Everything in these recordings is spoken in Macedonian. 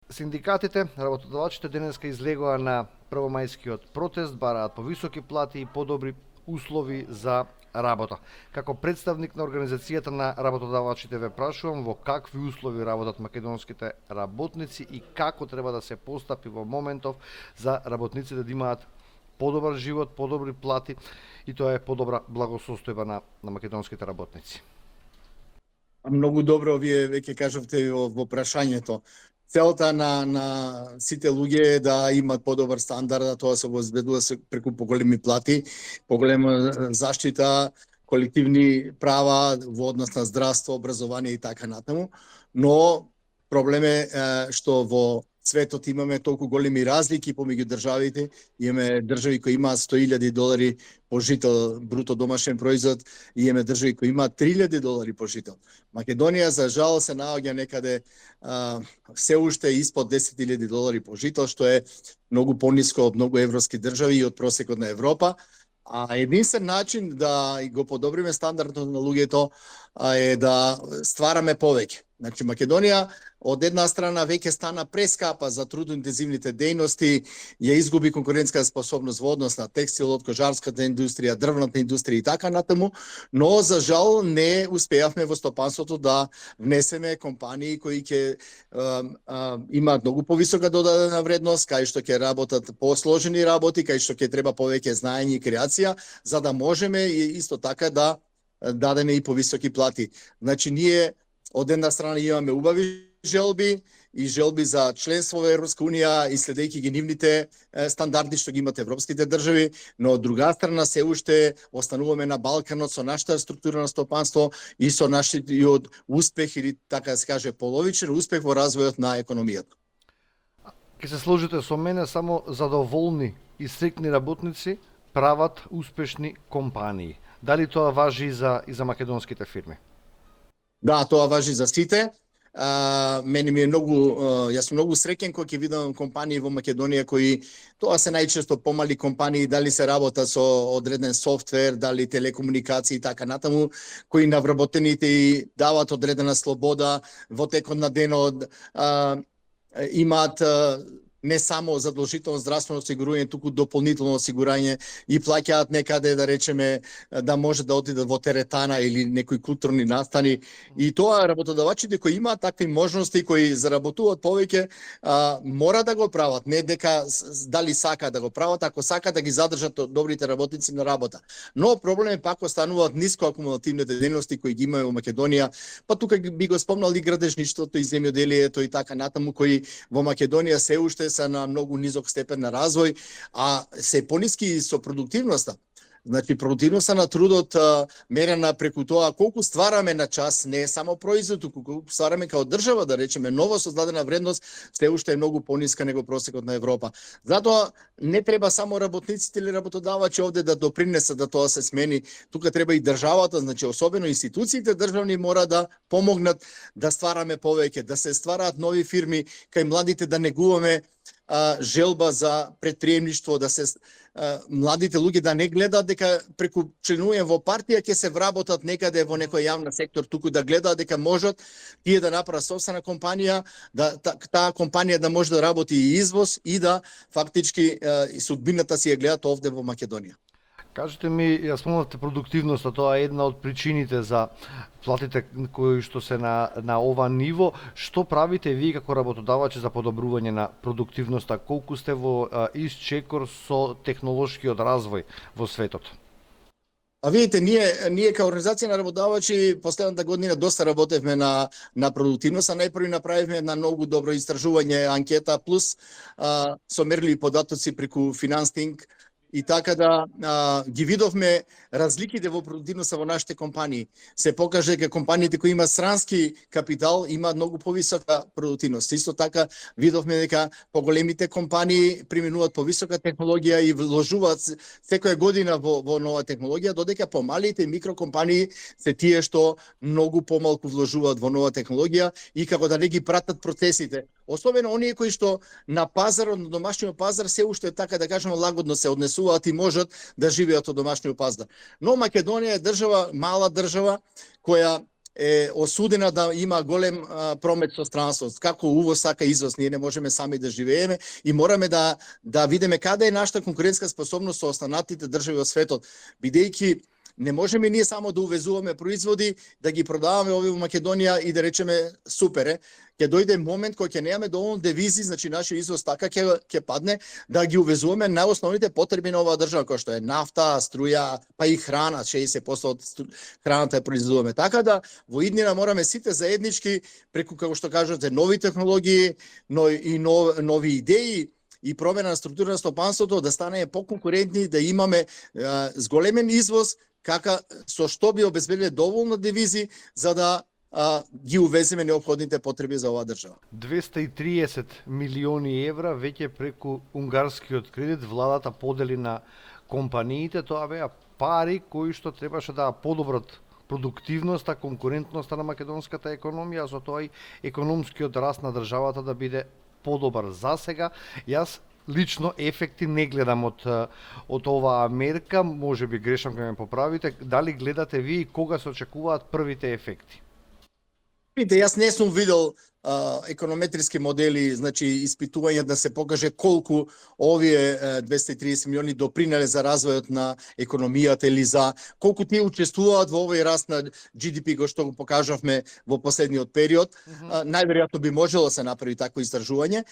Синдикатите, работодавачите денеска излегоа на првомајскиот протест, бараат повисоки плати и подобри услови за работа. Како представник на Организацијата на работодавачите ве прашувам во какви услови работат македонските работници и како треба да се постапи во моментов за работниците да имаат подобар живот, подобри плати и тоа е подобра благосостојба на македонските работници. Многу добро вие веќе кажавте во прашањето. Целта на сите луѓе е да имат подобар стандард, а тоа се обезбедува преку поголеми плати, поголема заштита, колективни права во однос на здравство, образование и така натаму. Но проблем е што во светот имаме толку големи разлики помеѓу државите. Имаме држави кои имаат $100,000 по жител бруто домашен производ и имаме држави кои имаат $3,000 по жител. Македонија за жал се наоѓа некаде се уште испод $10,000 по жител, што е многу пониско од многу европски држави и од просекот на Европа. А единствен начин да го подобриме стандардот на луѓето е да ствараме повеќе. Значи Македонија од една страна веќе стана прескапа за трудоинтензивните дејности, ја изгуби конкурентска способност во однос на текстилот, кожарската индустрија, дрвната индустрија и така натаму, но за жал не успеавме во стопанството да внесеме компании кои ќе имаат многу повисока додадена вредност, кај што ќе работат посложени работи, кај што ќе треба повеќе знаење и креација, за да можеме исто така да дадеме и повисоки плати. Значи ние од една страна имаме убави желби и желби за членство во Европска унија и следејќи ги нивните стандарди што ги имат европските држави, но од друга страна се уште остануваме на Балканот со нашата структура на стопанство и со нашиот успех или така да се каже половичен успех во развојот на економијата. Ке се сложите со мене, само задоволни и стрикни работници прават успешни компании. Дали тоа важи и за македонските фирми? Да, тоа важи за сите. Мене ми е многу, јас сум многу среќен кога ќе видам компании во Македонија кои тоа се најчесто помали компании, дали се работа со одреден софтвер, дали телекомуникации и така натаму, кои на вработените и даваат одредена слобода во текот на денот, имаат не само задолжително здравствено осигурување, туку дополнително осигурање и плаќаат некаде, да речеме, да може да отидат во теретана или некои културни настани. И тоа работодавачите кои имаат такви можности, кои заработуваат повеќе, мора да го прават, не дека дали сака да го прават, ако сака да ги задржат добрите работници на работа. Но проблем пак остануваат ниско акумулативните дејности кои ги имаме во Македонија, па тука би го спомнал и градежништвото и земјоделието и така натаму, кои во Македонија се уште се на многу низок степен на развој, а се пониски со продуктивноста. Значи, продуктивноста на трудот мерена преку тоа колку ствараме на час, не е само производ, колку ствараме као држава, да речеме, ново создадена вредност, се уште е многу пониска него просекот на Европа. Затоа не треба само работниците или работодавачи овде да допринесат да тоа се смени, тука треба и државата, значи особено институциите државни мора да помогнат да ствараме повеќе, да се ствараат нови фирми, кај младите да негуваме желба за предприемништво, да се младите луѓе да не гледаат дека преку членување во партија ќе се вработат некаде во некој јавна сектор, туку да гледаат дека можат тие да направат собствена компанија, да таа компанија да може да работи и извоз и да фактички судбината си ја гледаат овде во Македонија. Кажете ми, ја спомнавте продуктивноста, тоа е една од причините за платите кои што се на ова ниво. Што правите вие како работодавачи за подобрување на продуктивноста? Колку сте во исчекор со технолошкиот развој во светот? А видите, ние како организација на работодавачи последната година доста работевме на продуктивност, а најпрви направивме една многу добро истражување, анкета плюс со мерливи податоци преку Финанстинг, и така да ги видовме разликите во продуктивноста во нашите компании. Се покаже дека компаниите кои имаат странски капитал имаат многу повисока продуктивност. Исто така видовме дека поголемите компании применуваат повисока технологија и вложуваат секоја година во нова технологија, додека помалите микрокомпании се тие што многу помалку вложуваат во нова технологија и како да не ги пратат процесите. Особено оние кои што на пазарот, на домашниот пазар се уште така да кажеме лагодно се однесуваат и можат да живеат од домашниот пазар. Но Македонија е држава, мала држава, која е осудена да има голем промет со странство, како увоз, така извоз. Ние не можеме сами да живееме и мораме да видиме каде е нашата конкурентска способност со останатите држави во светот, бидејќи не можеме ние само да увезуваме производи, да ги продаваме овие во Македонија и да речеме супер ќе дојде момент кој ќе немаме доволно девизи, значи нашиот извоз така ќе падне да ги увезуваме најосновните потреби на оваа држава, кој што е нафта, струја, па и храна, 60% од храната ја произведуваме. Така да во иднина мораме сите заеднички преку, како што кажате, нови технологии, но и нови идеи и промена на структура на стопанството да станеме поконкурентни, да имаме зголемен извоз, со што би обезбедиле доволно девизи за да ги увеземе неопходните потреби за оваа држава. 230 милиони евра веќе преку унгарскиот кредит владата подели на компаниите. Тоа беа пари кои што требаше да подобрат продуктивноста, конкурентноста на македонската економија, со тоа и економскиот раст на државата да биде подобар. За сега јас лично ефекти не гледам од оваа мерка, може би грешам кога ме поправите. Дали гледате ви и кога се очекуваат првите ефекти? Видите, јас не сум видел економетриски модели, значи испитување да се покаже колку овие 230 милиони допринеле за развојот на економијата или за колку тие учествуваат во овој раст на GDP кој што го покажавме во последниот период. Најверојатно би можело да се направи такво истражување.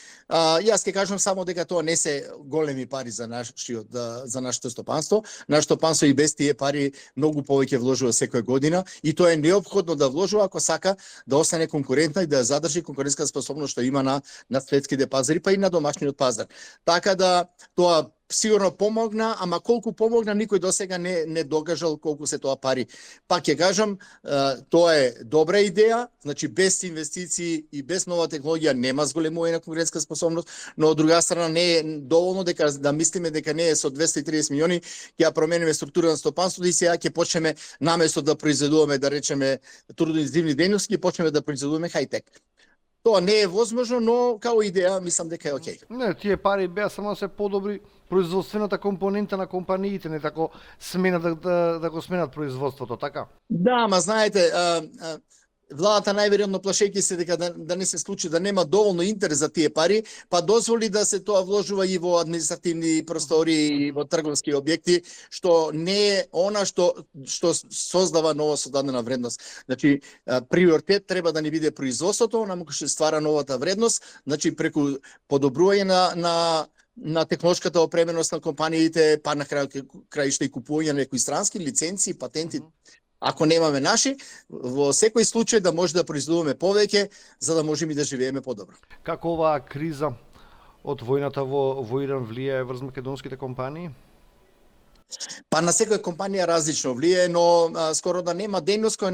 Јас ќе кажам само дека тоа не се големи пари за нашето стопанство. Нашето стопанство и без тие пари многу повеќе вложува секоја година и тоа е неопходно да вложува ако сака да остане конкурентна и да задржи конкурентска способност што има на светските пазари, па и на домашниот пазар. Така да тоа сигурно помогна, ама колку помогна никој досега не докажал колку се тоа пари. Пак ќе кажам, тоа е добра идеја, значи без инвестиции и без нова технологија нема зголемување на конкурентска способност, но од друга страна не е доволно дека да мислиме дека не е со 230 милиони ќе ја промениме структура на стопанството и сега ќе почнеме наместо да произведуваме, да речеме, трудоинтензивни дејности, ќе почнеме да произведуваме хајтек. Тоа не е возможно, но као идеја мислам дека е окей. Не, тие пари беа само да се подобри производствената компонента на компаниите, не тако сменат да го сменат производството, така? Да, ма знаете, владата најверојатно плашејќи се дека да не се случи, да нема доволно интерес за тие пари, па дозволи да се тоа вложува и во административни простори и во трговски објекти, што не е она што создава нова содадена вредност. Значи, приоритет треба да ни биде производството, онаму кој што ствара новата вредност, значи преку подобрување на технолошката опременост на компаниите, па на краишта и купување на некои странски лиценци, патенти. Ако немаме наши, во секој случај да може да произведуваме повеќе, за да можеме да живееме подобро. Како оваа криза од војната во Иран влијае врз македонските компании? Па на секоја компанија различно влијае, но скоро да нема дејност која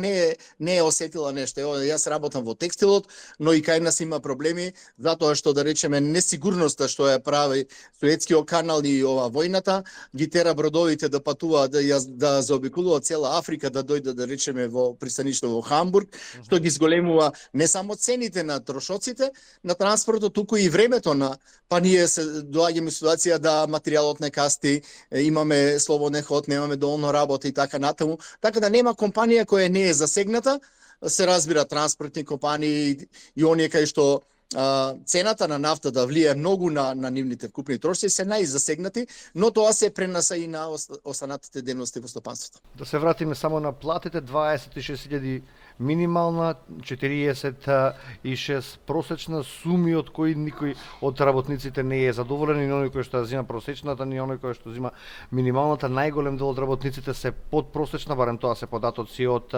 не е осетила нешто. Јас работам во текстилот, но и кај нас има проблеми, затоа што да речеме несигурноста што ја прави Суетскиот канал и ова војната, ги тера бродовите да патуваат да заобиколуваат цела Африка, да дојдат да речеме во пристаниште во Хамбург, што ги зголемува не само цените на трошоците на транспортот, туку и времето па ние се доаѓаме ситуација да материјалот не касти, имаме слободен ход, немаме доволно работа и така натаму. Така да нема компанија која не е засегната, се разбира транспортни компании и оние кај што цената на нафта да влијае многу на нивните вкупни трошоци се најзасегнати, но тоа се преноса и на останатите дејности во стопанството. Да се вратиме само на платите, 26.000 минимална, 46 просечна, суми од кои никој од работниците не е задоволен, ни оној кој што ја зима просечната, ни оној кој што зима минималната. Најголем дел од работниците се подпросечна, барем тоа се податоци од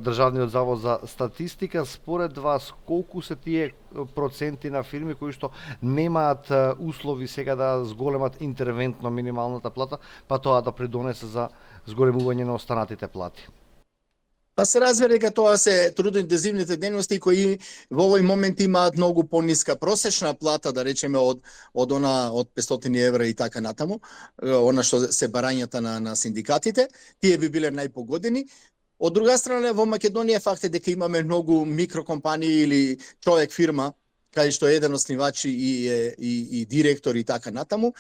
Државниот завод за статистика. Според вас, колку се тие проценти на фирми кои што немаат услови сега да зголемат интервентно минималната плата, па тоа да придонесе за зголемување на останатите плати? Па се разбира дека тоа се трудоинтензивните дејности кои во овој момент имаат многу пониска просечна плата, да речеме од 500 евра и така натаму, она што се барањата на синдикатите, тие би биле најпогодени. Од друга страна, во Македонија факт е дека имаме многу микрокомпании или човек фирма кај што еден оснивач и директор и така натаму,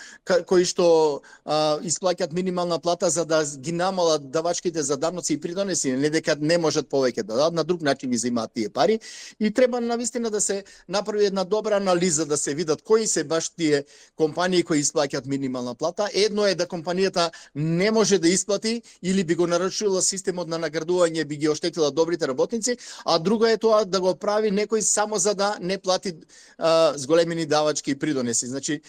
кои што исплаќаат минимална плата за да ги намалат давачките за даноци и придонеси, не дека не можат повеќе да дадат, на друг начин ги земаат тие пари и треба навистина да се направи една добра анализа, да се видат кои се баш тие компании кои исплаќаат минимална плата. Едно е да компанијата не може да исплати или би го нарушила системот на наградување, би ги оштетила добрите работници, а друго е тоа да го прави некој само за да не плати зголемени давачки и придонеси. Значи,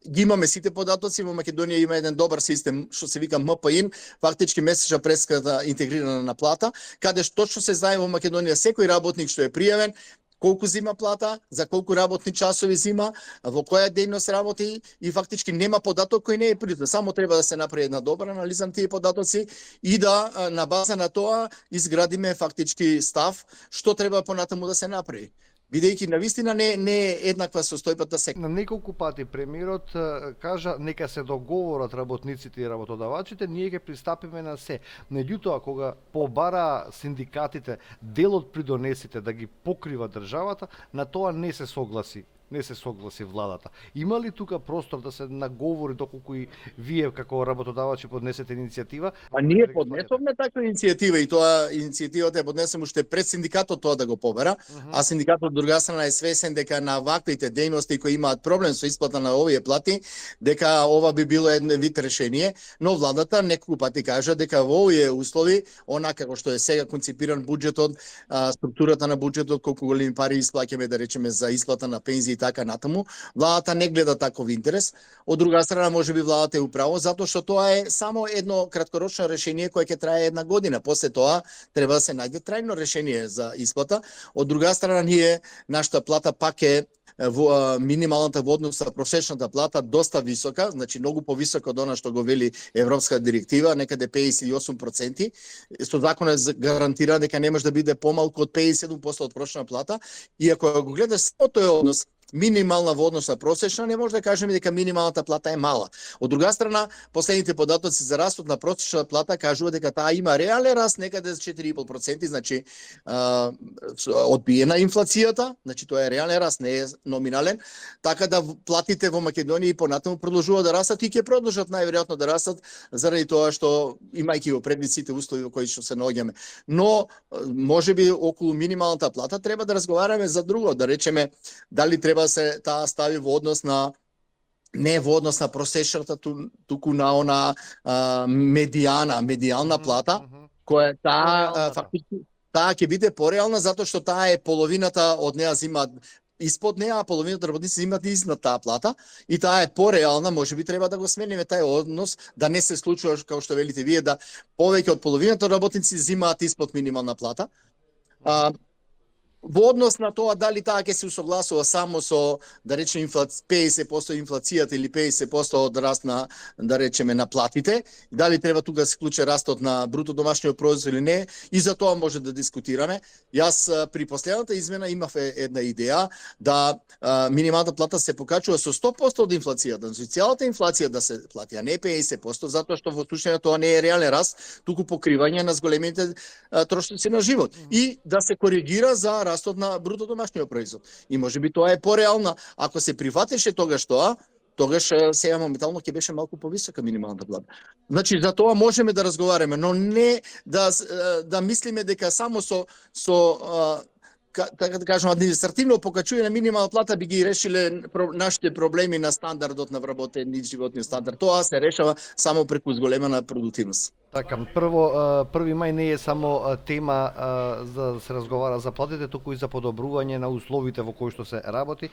ги имаме сите податоци, во Македонија има еден добар систем што се вика МПИН, фактички месечна преска интегрирана на плата, каде што точно се знае во Македонија секој работник што е пријавен, колку зима плата, за колку работни часови зима, во која дејност работи и фактички нема податок кој не е придат. Само треба да се направи една добра анализа на тие податоци и да на база на тоа изградиме фактички став што треба понатаму да се направи. Бидејќи навистина не е еднаква состојбата секој. На неколку пати премиерот кажа нека се договорат работниците и работодавачите, ние ќе пристапиме на се. Меѓутоа, кога побара синдикатите дел од придонесите да ги покрива државата, на тоа не се согласи владата. Има ли тука простор да се наговори доколку и вие како работодавачи поднесете иницијатива? А ние поднесовме таква иницијатива и тоа иницијативата ја поднесем уште пред синдикатот тоа да го побара, а синдикатот од друга страна е свесен дека на ваквите дејности кои имаат проблем со исплата на овие плати, дека ова би било еден вид решение, но владата неколку пати кажа дека во овие услови, онака како што е сега концепиран буџетот, структурата на буџетот, колку големи пари исплаќаме да речеме за исплата на пензии и така натаму, владата не гледа таков интерес. Од друга страна можеби владата е управо затоа што тоа е само едно краткорочно решение кое ќе трае една година. После тоа треба да се најде трајно решение за исплата. Од друга страна ние нашата плата пак е минималната во однос на просечната плата доста висока, значи многу повисока од она што го вели Европска директива, некаде 58%. Со законот гарантира дека не може да биде помалку од 57% од просечна плата, и ако го гледаш само тој однос минимална во однос на просечна, не може да кажеме дека минималната плата е мала. Од друга страна, последните податоци за растот на просечна плата кажуваат дека таа има реален раст некаде за 4,5%, значи одбиена инфлацијата, значи тоа е реален раст, не е номинален, така да платите во Македонија и понатаму продолжуваат да растат и ќе продолжат најверојатно да растат заради тоа што имајќи во предвид сите услови во кои што се наоѓаме. Но можеби околу минималната плата треба да разговараме за друго, да речеме дали треба се таа стави во однос на не во однос на просечната, туку на она медијална плата, која таа фактички таа ќе биде пореална затоа што таа е половината од неа зимаат испод неа, а половината работници имаат изнад таа плата и таа е пореална, можеби треба да го смениме тај однос, да не се случува како што велите вие да повеќе од половината работници зимаат испод минимална плата. Во однос на тоа дали таа ќе се усогласува само со, да речеме, 50% инфлацијата или 50% од раст на, да речеме, на платите, дали треба тука да се вклучи растот на бруто домашниот производ или не, и за тоа може да дискутираме. Јас при последната измена имав една идеја да минималната плата се покачува со 100% од инфлацијата, значи целата инфлација да се плати, а не 50%, затоа што во случајот тоа не е реален раст, туку покривање на зголемите трошоци на живот и да се коригира за растот на бруто домашниот производ. И можеби тоа е пореална. Ако се прифатеше тогаш тоа, тогаш сега моментално ќе беше малку повисока минималната плата. Значи за тоа можеме да разговараме, но не да мислиме дека само со така да кажем административно покачување на минимална плата би ги решиле нашите проблеми на стандардот на вработен и животниот стандард. Тоа се решава само преку зголемена продуктивност. Така, прво, 1 мај не е само тема за да се разговара за платите, туку и за подобрување на условите во кои што се работи.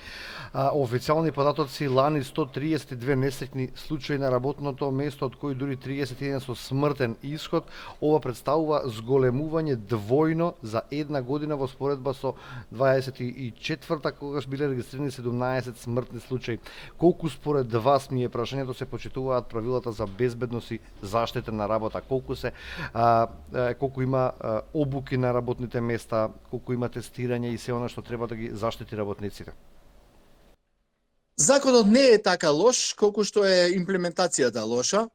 Официјални податоци лани 132 несреќни случаи на работното место, од кои дури 31 со смртен исход. Ова представува зголемување двојно за една година во споредба со 24-та, когаш биле регистрирани 17 смртни случаи. Колку според вас, ми е прашањето, се почитуваат правилата за безбедност и заштита на работа? Колку има обуки на работните места, колку има тестирање и се она што треба да ги заштити работниците? Законот не е така лош, колку што е имплементацијата лоша,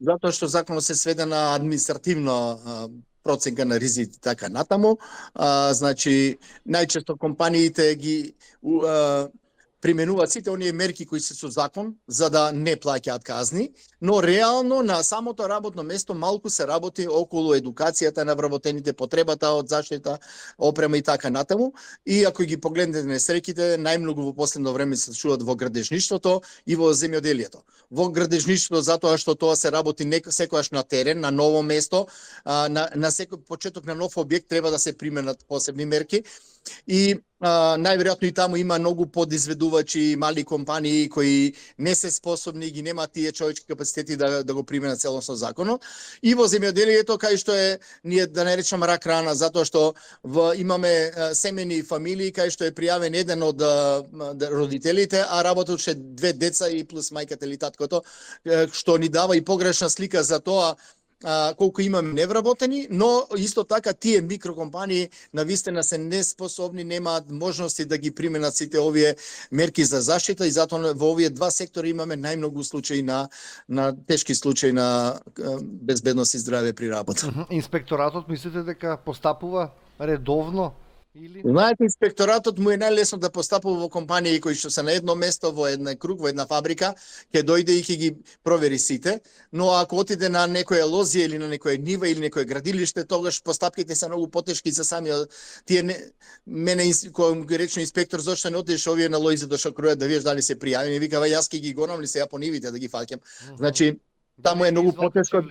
затоа што законот се сведе на административно проценка на ризици така натаму. Значи најчесто компаниите ги применуваат сите оние мерки кои се со закон за да не плаќаат казни, но реално на самото работно место малку се работи околу едукацијата на вработените, потребата од заштита, опрема и така натаму. И ако ги погледнете несреќите, најмногу во последно време се чуваат во градежништвото и во земјоделието. Во градежништвото затоа што тоа се работи секогаш на терен, на ново место, на секој почеток на нов објект треба да се применат посебни мерки. И најверојатно и таму има многу подизведувачи, мали компании кои не се способни, ги немаат тие човечки капацитети да го применат целосно законот. И во земјоделието кај што е, ние да не речам рак рана, затоа што имаме семени фамилии кај што е пријавен еден од родителите, а работат уште 2 деца и плюс мајката или таткото, што ни дава и погрешна слика за тоа колку имаме невработени, но исто така тие микрокомпании навистина се неспособни, немаат можности да ги применат сите овие мерки за заштита и затоа во овие два сектори имаме најмногу случаи на тешки случаи на безбедност и здравје при работа. Инспекторатот мислите дека постапува редовно? Или? Знаете, инспекторатот му е најлесно да постапува во компании кои што се на едно место, во една круг, во една фабрика, ќе дојде и ќе ги провери сите, но ако отиде на некоја лозија или на некоја нива или некој градилиште, тогаш постапките се многу потешки за самиот тие мене кој ги рече инспектор зошто не отидеш овие на лозите да шокрујат да видиш дали се пријавени, викава јас ќе ги гонам ли се ја по нивите да ги фаќам. Значи таму е многу потешко.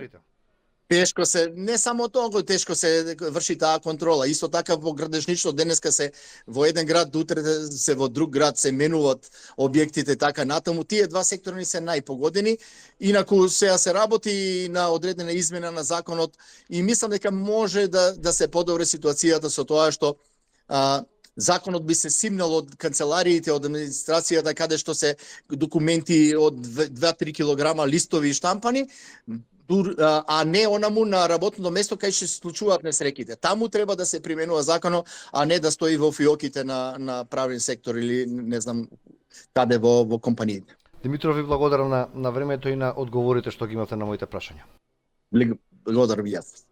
Тешко се, не само тоа, кој тешко се врши таа контрола. Исто така во градежништво денеска се во еден град, утре се во друг град се менуваат објектите така натаму. Тие два сектори се најпогодени. Инаку сега се работи на одредена измена на законот и мислам дека може да се подобри ситуацијата со тоа што законот би се симнал од канцелариите, од администрацијата, каде што се документи од 2-3 килограма листови и штампани, а не онаму на работното место кај што се случуваат несреќите. Таму треба да се применува законот, а не да стои во фиоките на правен сектор или не знам каде во компаниите. Димитров, ви благодарам на времето и на одговорите што ги имате на моите прашања. Благодарам и јас.